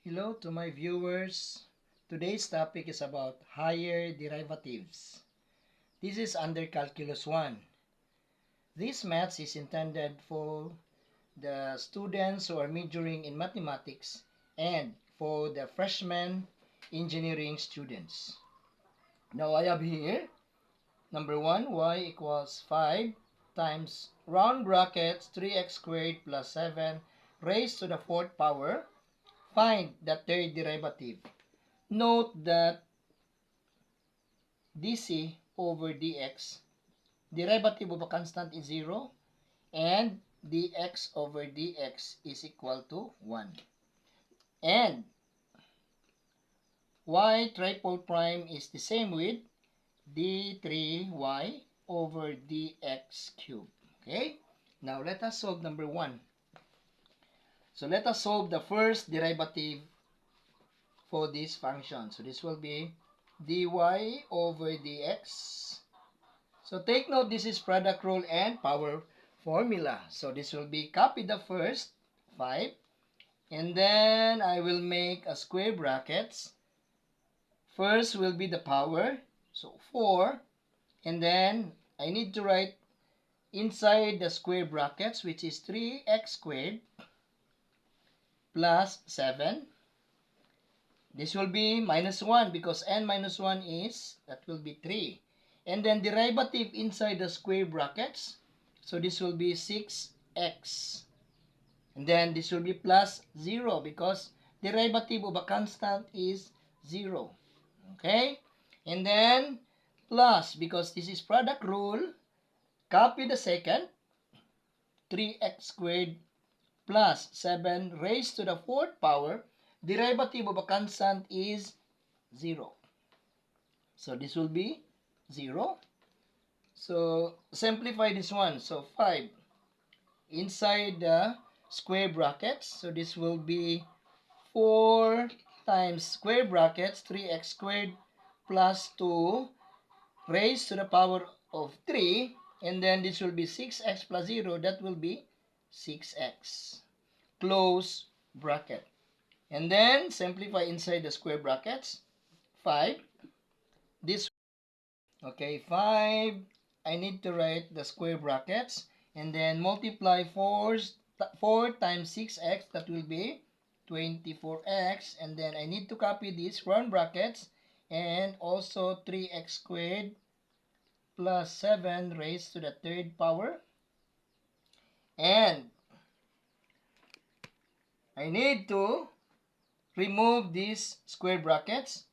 Hello to my viewers. Today's topic is about higher derivatives. This is under Calculus 1. This maths is intended for the students who are majoring in mathematics and for the freshman engineering students. Now I have here number 1, y equals 5 times round brackets 3x squared plus 7 raised to the fourth power. Find the third derivative. Note that dc over dx, derivative of a constant is 0, and dx over dx is equal to 1. And y triple prime is the same with d3y over dx cubed. Okay? Now let us solve number 1. So let us solve the first derivative for this function. So this will be dy over dx. So take note, this is product rule and power formula. So this will be copy the first 5, and then I will make a square brackets. First will be the power, so 4, and then I need to write inside the square brackets, which is 3x squared plus 7. This will be minus 1 because n minus 1 is, that will be 3. And then derivative inside the square brackets. So this will be 6x. And then this will be plus 0 because derivative of a constant is 0. Okay? And then plus, because this is product rule, copy the second. 3x squared plus 7 raised to the fourth power. Derivative of a constant is 0. So this will be 0. So simplify this one. So 5 inside the square brackets. So this will be 4 times square brackets 3x squared plus 2 raised to the power of 3. And then this will be 6x plus 0. That will be 6x. Close bracket. And then simplify inside the square brackets. 5. This, okay, 5. I need to write the square brackets. And then multiply 4 times 6x. That will be 24x. And then I need to copy these round brackets. And also 3x squared plus 7 raised to the third power. And I need to remove these square brackets.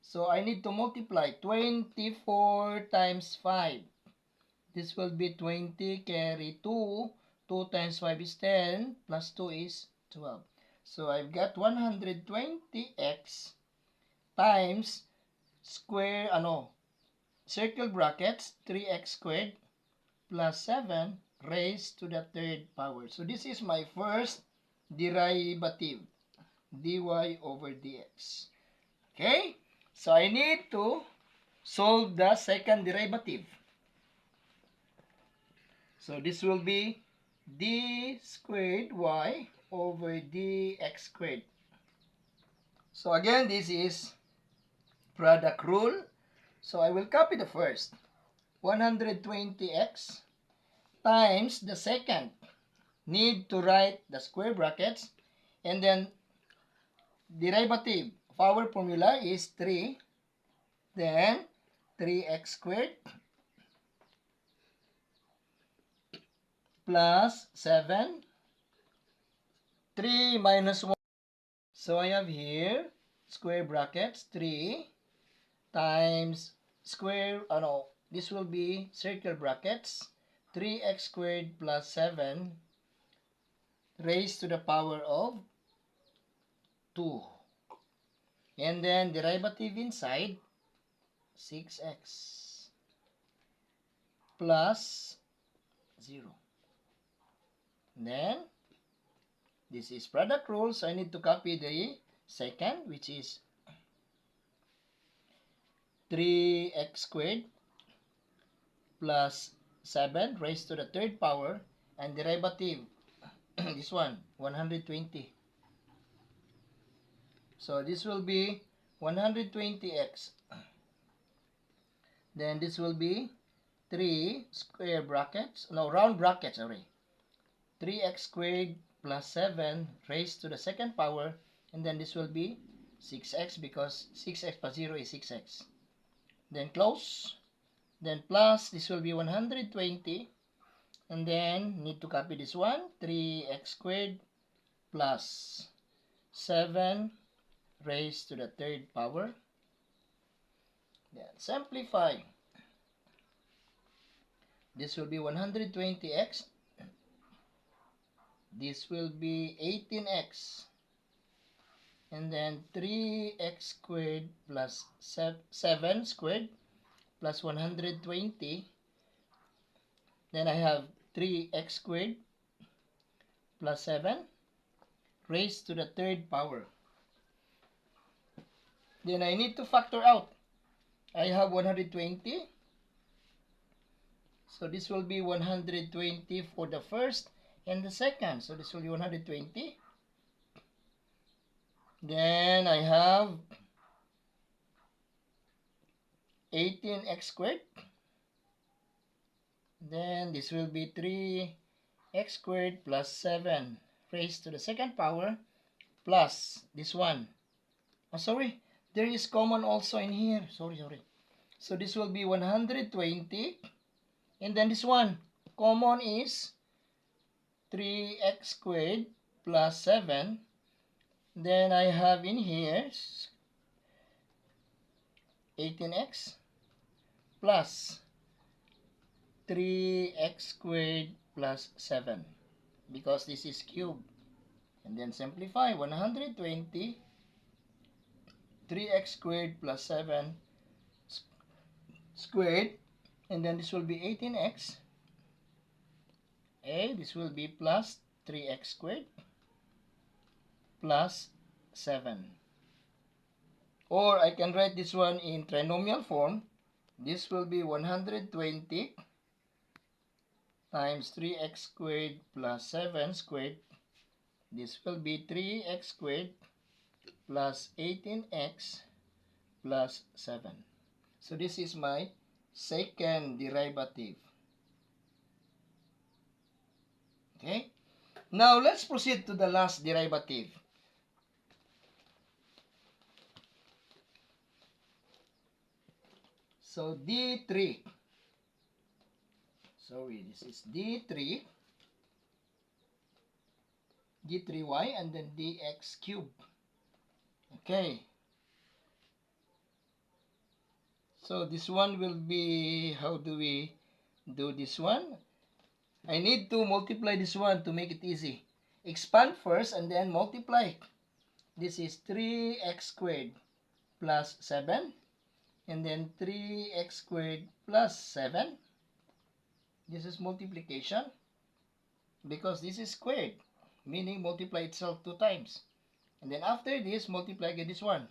So I need to multiply 24 times 5. This will be 20 carry 2. 2 times 5 is 10 plus 2 is 12. So I've got 120x times square, circle brackets 3x squared plus 7 raised to the third power. So this is my first derivative, dy over dx. Okay? So I need to solve the second derivative. So this will be d squared y over dx squared. So again, this is product rule. So I will copy the first. 120x times the second. Need to write the square brackets. And then derivative of our formula is 3. Then 3x squared plus 7. 3 minus 1. So I have here square brackets 3 times square, this will be circle brackets 3x squared plus 7 raised to the power of 2. And then derivative inside 6x plus 0. And then this is product rule, so I need to copy the second, which is 3x squared plus 7 raised to the third power, and derivative this one 120 So this will be 120x. Then this will be 3 square brackets, no, round brackets, sorry. 3x squared plus 7 raised to the second power, and then this will be 6x because 6x plus 0 is 6x. Then close, then plus, this will be 120, and then need to copy this one, 3x squared plus 7 raised to the third power. Then simplify. This will be 120x. This will be 18x. And then 3x squared plus 7 squared plus 120. Then I have 3x squared plus 7 raised to the third power. Then I need to factor out. I have 120. So this will be 120 for the first and the second. So this will be 120. Then I have 18x squared. Then this will be 3x squared plus 7 raised to the second power plus this one. Oh, sorry. There is common also in here. Sorry. So this will be 120. And then this one. Common is 3x squared plus 7. Then I have in here 18x plus 3x squared plus 7 because this is cube. And then simplify 120 3x squared plus 7 squared, and then this will be 18x. This will be plus 3x squared plus 7. Or I can write this one in trinomial form. This will be 120 times 3x squared plus 7 squared. This will be 3x squared plus 18x plus 7. So this is my second derivative. Okay? Now let's proceed to the last derivative. So d3. Sorry, this is d3. d3y and then dx cubed. Okay. So this one will be, how do we do this one? I need to multiply this one to make it easy. Expand first and then multiply. This is 3x squared plus 7. And then 3x squared plus 7. This is multiplication. Because this is squared. Meaning multiply itself 2 times. And then after this, multiply again this one.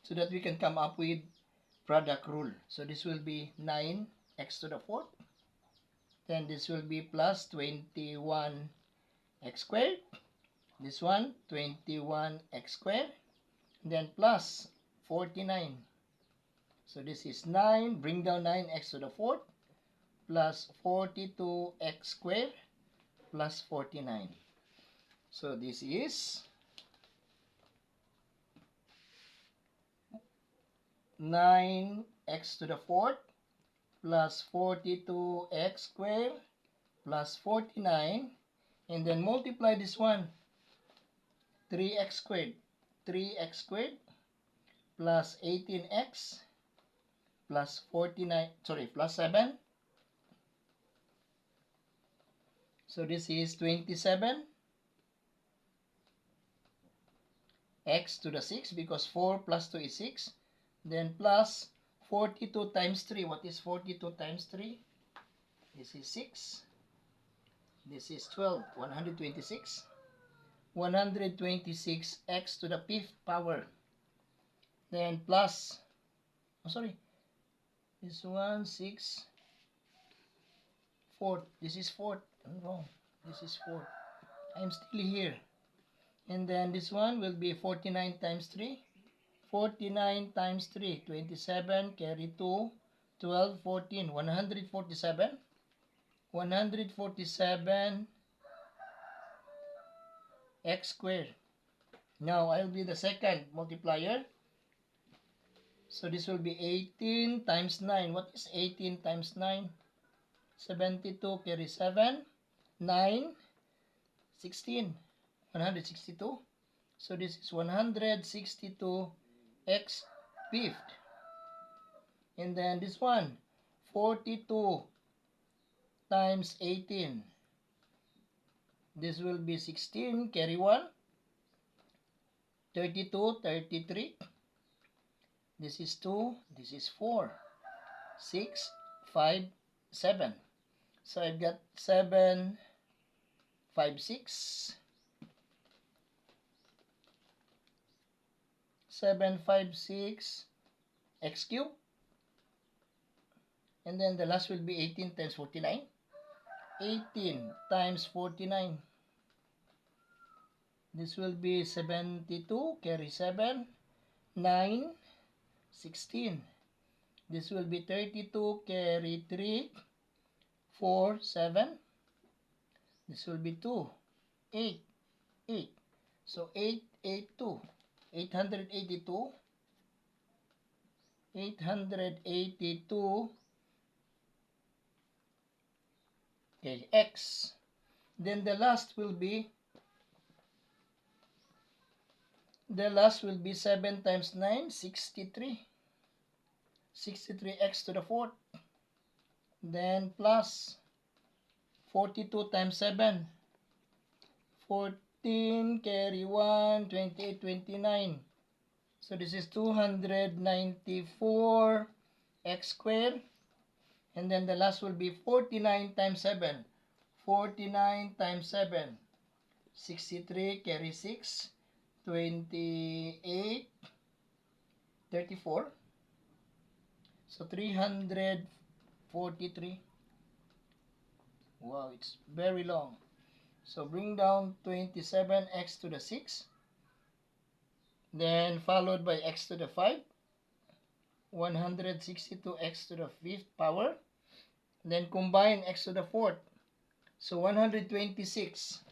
So that we can come up with product rule. So this will be 9x to the 4th. Then this will be plus 21x squared. This one, 21x squared. Then plus 49. So this is 9. Bring down 9x to the 4th. Plus 42x squared. Plus 49. So this is 9x to the 4th plus 42x squared plus 49, and then multiply this one, 3x squared plus 18x plus 49, sorry, plus 7. So this is 27 x to the 6 because 4 plus 2 is 6. Then plus 42 times 3. What is 42 times 3? This is 6. This is 12. 126. 126 x to the 5th power. Then plus, oh sorry, this one 6 4th. This is 4th. Wrong. This is 4th. I'm still here. And then this one will be 49 times 3. 49 times 3, 27, carry 2, 12, 14, 147. 147 x squared. Now, I'll be the second multiplier. So, this will be 18 times 9. What is 18 times 9? 72, carry 7, 9, 16, 162. So, this is 162 x fifth. And then this one, 42 times 18. This will be 16, carry 1. 32, 33. This is 2, this is 4. 6, 5, 7. So I've got 7, 5, 6. 7, 5, 6 x cubed. And then the last will be 18 times 49. 18 times 49. This will be 72, carry 7, 9, 16. This will be 32, carry 3, 4, 7. This will be 2, 8, 8. So 8, 8, 2. 882. 882. Okay, x. Then the last will be 7 times 9, 63. 63x to the 4th. Then plus 42 times 7. 14, carry 1, 28, 29. So this is 294 x squared. And then the last will be 49 times 7. 49 times 7. 63, carry 6. 28, 34. So 343. Wow, it's very long. So bring down 27x to the 6. Then followed by x to the 5. 162x to the 5th power. Then combine x to the 4th. So 126.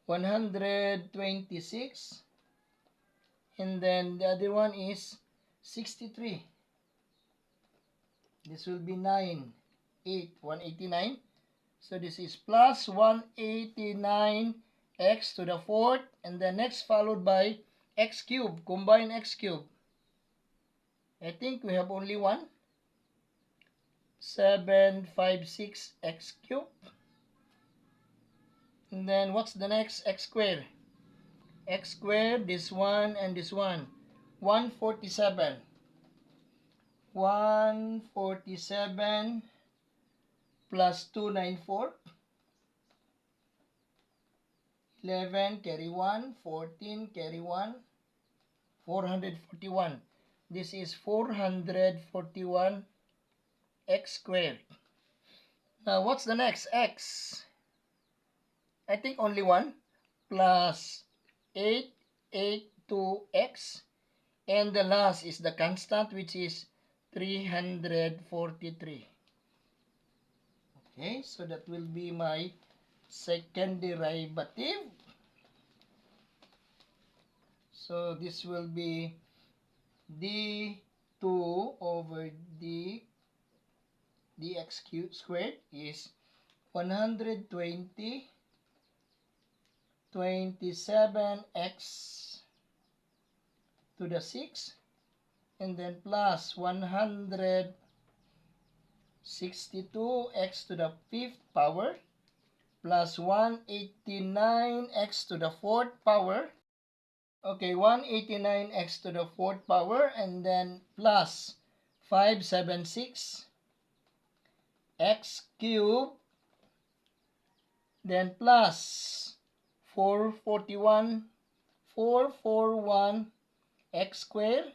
126. And then the other one is 63. This will be 9, 8, 189. So this is plus 189 x to the 4th. And then next followed by x cubed. Combine x cubed. I think we have only one. 756 x cubed. And then what's the next? X squared. X squared, this one and this one. 147. 147 plus 294. 11, carry 1. 14, carry 1. 441. This is 441 x squared. Now, what's the next? X. I think only one. Plus 882x. And the last is the constant, which is 343. Okay, so that will be my second derivative. So this will be d2 over dx squared is 120 27x to the 6, and then plus 162x to the 5th power, plus 189x to the 4th power. Okay, 189x to the 4th power, and then plus 576 x cubed, then plus 441 x squared,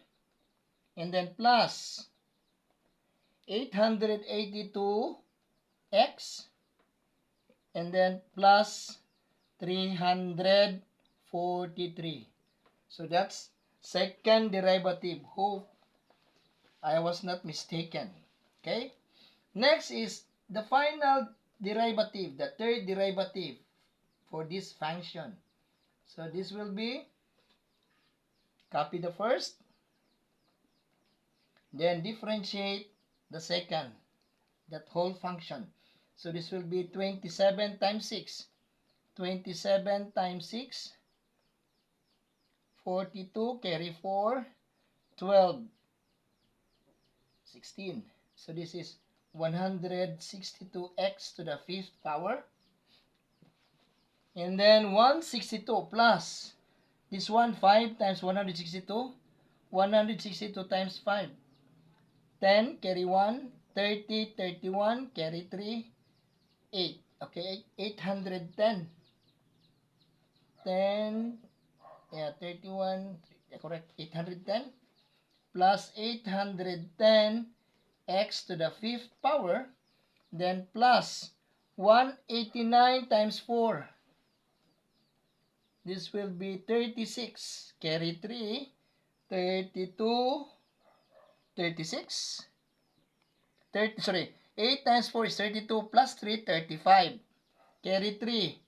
and then plus 882 x, and then plus 343. So that's second derivative. Hope I was not mistaken. Okay? Next is the final derivative, the third derivative for this function. So this will be, copy the first, then differentiate the second, that whole function. So this will be 27 times 6. 27 times 6, 42, carry 4, 12, 16. So this is 162x to the 5th power. And then 162 plus this one, 5 times 162. 162 times 5. 10, carry 1. 30, 31, carry 3. 8. Okay, 810. 10, yeah, 31, correct, 810 plus 810 x to the 5th power, then plus 189 times 4. This will be 36. Carry 3. 32. 36. 8 times 4 is 32 plus 3, 35. Carry 3.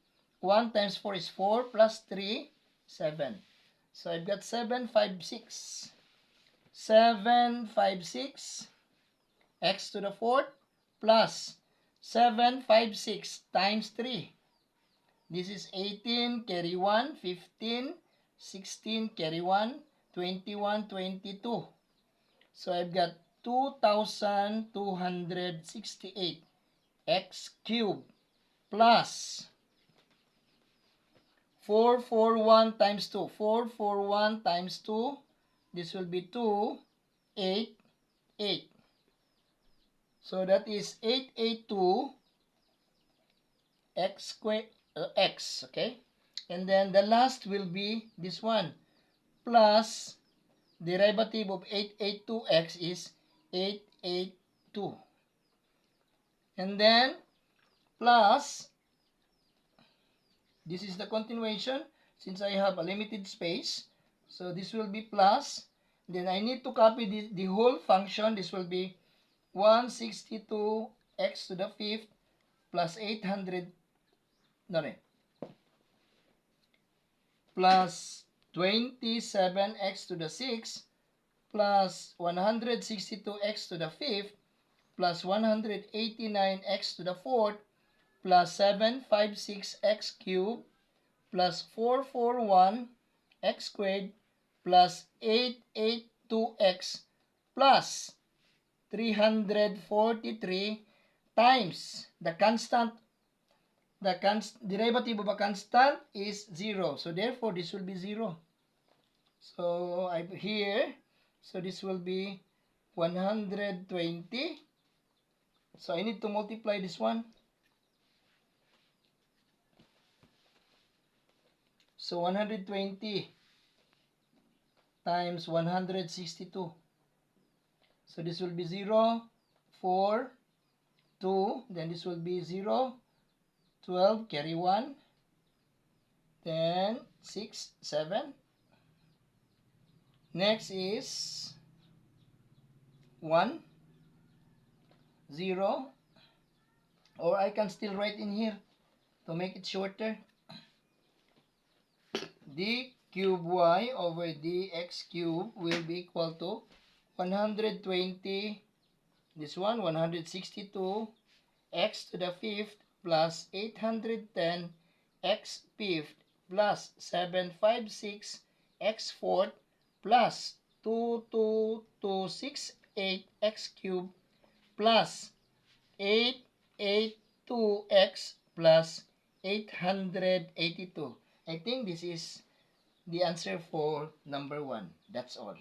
1 times 4 is 4 plus 3, 7. So I've got 756. 756 x to the 4th plus 756 times 3. This is 18, carry 1, 15, 16, carry 1, 21, 22. So I've got 2,268 x cubed plus 441 times 2. 441 times 2, this will be 288. So that is 882 x squared, x, okay? And then the last will be this one, plus derivative of 882x is 882. And then plus, this is the continuation since I have a limited space. So this will be plus. Then I need to copy the whole function. This will be 162 x to the 5th plus 800, plus 27 x to the 6th plus 162 x to the 5th plus 189 x to the 4th plus 756 x cubed plus 441 x squared plus 882x plus 343 times the constant. The derivative of a constant is 0. So therefore, this will be 0. So I'm here. So this will be 120. So I need to multiply this one. So 120 times 162. So this will be 0, 4, 2. Then this will be 0, 12, carry 1. Then 6, 7. Next is 1, 0. Or I can still write in here to make it shorter. D cube y over dx cube will be equal to 120, this one, 162 x to the 5th plus 810 x 5th plus 756 x 4th plus 22268 x cubed plus 882x plus 882. I think this is the answer for number 1. That's all.